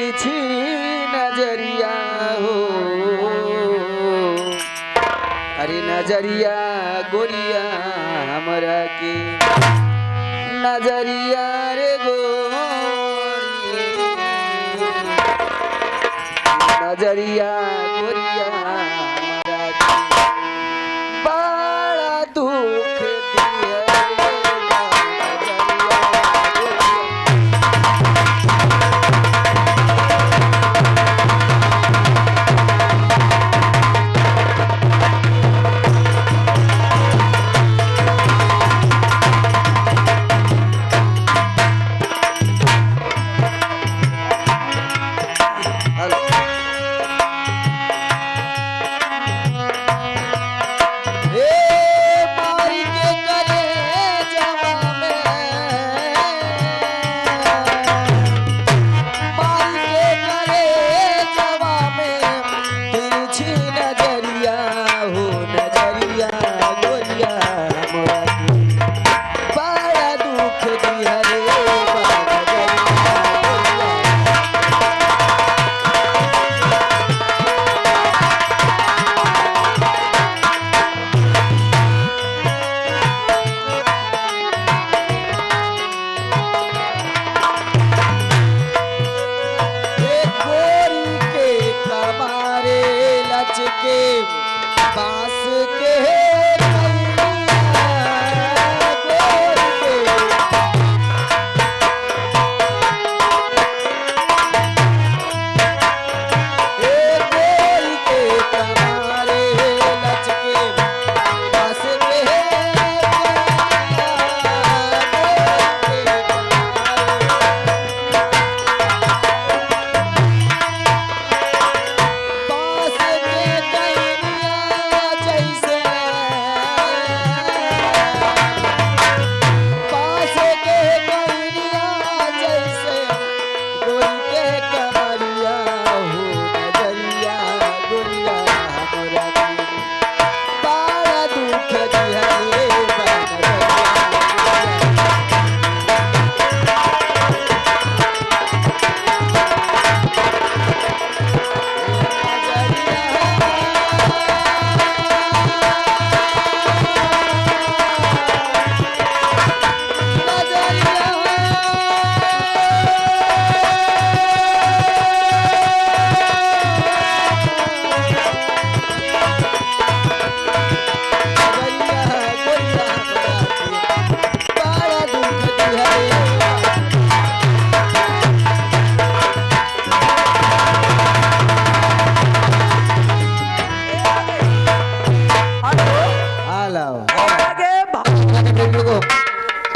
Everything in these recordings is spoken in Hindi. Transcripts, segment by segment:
तिरछी नजरिया हो, अरे नजरिया गोरिया हमरा के नजरिया रे गोरी, नजरिया गोरिया हमरा के बड़ा दुख दिया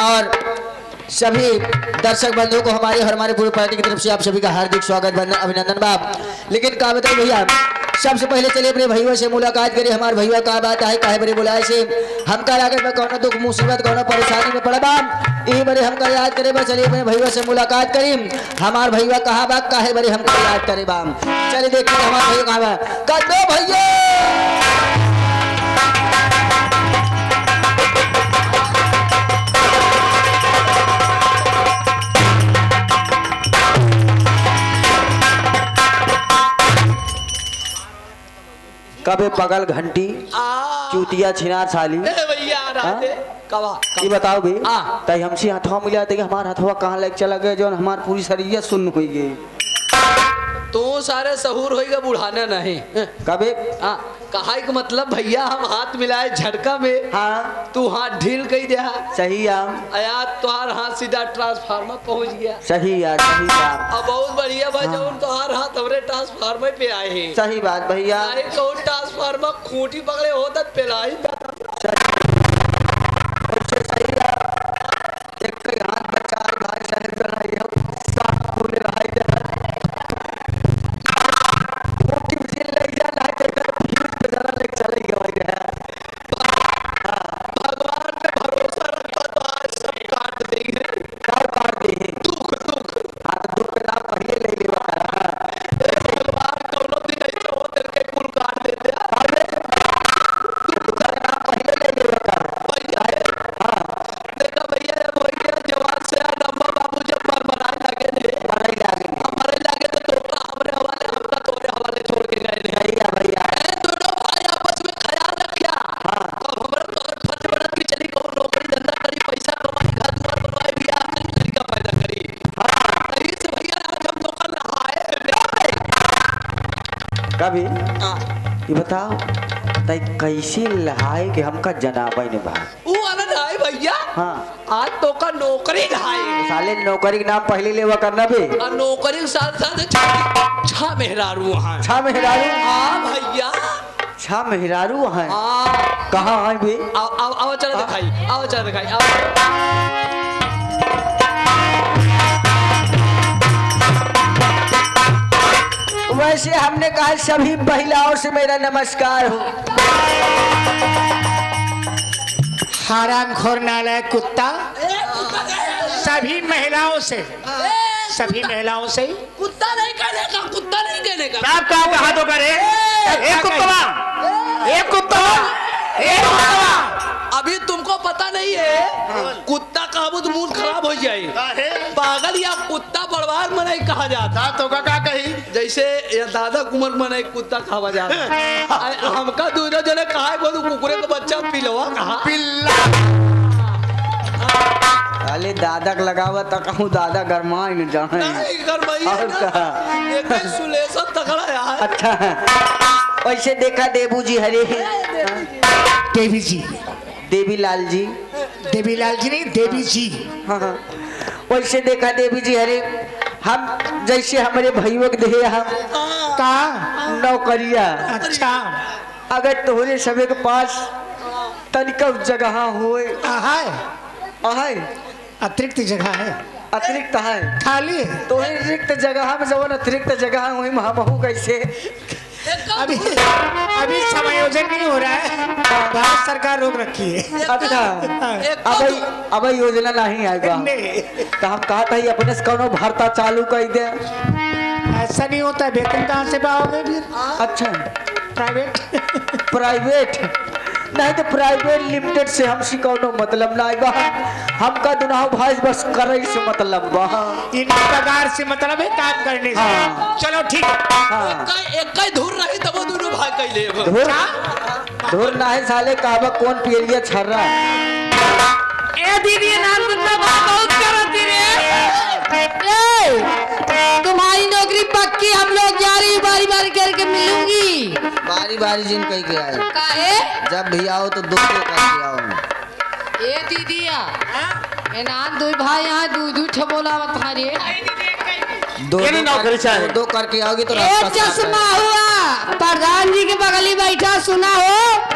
और सभी दर्शक बंधुओं को हमारी और हमारे पूरी पार्टी की तरफ से आप सभी का हार्दिक स्वागत अभिनंदन बाप। लेकिन का बताइए भैया, सबसे पहले चलिए अपने भैया से मुलाकात करिए। हमारे भैया का बात है काहे बड़े बुलाए से हमका लागत में कौन दुख मुसीबत कौन परेशानी में पड़ा बा, यही बड़े हमका याद करे बा। चलिए अपने भैया से मुलाकात करी। हमारे भैया कहा बा काहे बड़े हमका याद करे बा। चलिए देखिए हमारे भैया कहा बा कर दो भैया। कबे पगल घंटी चूतिया छिनार साली की बताओ भी तई हमसे हथवा मिला थे हमारा हथवा कहाँ लग चला गया जो हमार पूरी शरीर सुन्न हुई गई। तो सारे सहूर होएगा बुढ़ाना नहीं कबे कहा का मतलब भैया हम हाथ मिलाए झटका में। हाँ तू हाथ ढील कही दे सही यार आया तुहार हाथ सीधा ट्रांसफार्मर पहुंच गया। सही यार सही यार अब बहुत बढ़िया भाई तुहार हाथ हमरे ट्रांसफार्मर पे आए हैं। सही बात भैया ट्रांसफार्मर खूंटी पकड़े होता पेलाई हाथ बचा भाई साहब बोले कभी हाँ। ये बताओ तई कैसे लहाए कि हमका जनाबा ने बा वो अलग है भैया। हाँ आज तो का नौकरी है। साले नौकरी के नाम पहले लेवा करना बे और नौकरी के साथ साथ छह मेहरारू हैं। छा मेहरारू हाँ भैया। छा मेहरारू हैं हाँ। कहाँ हैं बे आओ चलो दिखाई, आओ चलो दिखाई, आओ। वैसे हमने कहा सभी महिलाओं से मेरा नमस्कार हो। हरामखोर नालायक कुत्ता सभी महिलाओं से कुत्ता नहीं कहने का, कुत्ता नहीं कहने का। आप कहाँ का हाथों करे एक कुत्ता अभी तुमको पता नहीं है कुत्ता कहा तो मूड खराब हो जाए। पागल या कुत्ता बड़वार मनाई कहा जाता तो का कही जैसे या दादा कुमार मनाई कुत्ता खावा जाता। हमका दूसरा जने कहा है बोलू कुकुरे का बच्चा पिलवा कहा पिल्ला साले दादा के लगावा तक कहूँ दादा गरमा ही न जाए नहीं कर भैया और कहा? एक सुलेशन तगड़ा यार। अच्छा वैसे देखा देबू जी हरे देवी जी देवीलाल जी देवीलाल जी नहीं देवी जी हाँ हाँ वैसे देखा देवी जी हरे हम जैसे हमारे भाइयों के देहे हम का नौकरिया अच्छा अगर तोहरे सबे के पास तनिका जगह होए है अतिरिक्त जगह है अतिरिक्त है खाली है तो रिक्त जगह में जवन अतिरिक्त जगह वही महामहू कैसे अभी समायोजन नहीं हो रहा है भारत सरकार रोक रखी है अच्छा अब योजना नहीं आएगा तो हम कहा था अपने से कौनो भर्ता चालू कर दे ऐसा नहीं होता वेतन कहाँ से पाओगे फिर अच्छा प्राइवेट नहीं तो प्राइवेट लिमिटेड से हमसे कौनो मतलब ना आएगा हमका दुनाह भाई बस करे से मतलब बा इन पगार से मतलब है काम करने से हाँ। चलो ठीक हाँ एक धुर रही तब वो दोनों भाई कैले धुर ना है साले कहवा कौन पियरिया छर रहा ए दीदी नाम कुत्ता बहुत करती रे। तुम्हारी नौकरी पक्की, हम लोग जा रही बारी बारी करके मिलूंगी। बारी बारी जिन कही के आए काहे? जब भी आओ तो दो करके आओ ए दीदिया ए नान दो भाई यहाँ दूध ठे बोला मत रे। दो करके आओगी तो ए चश्मा हुआ प्रधान जी के बगली बैठा सुना हो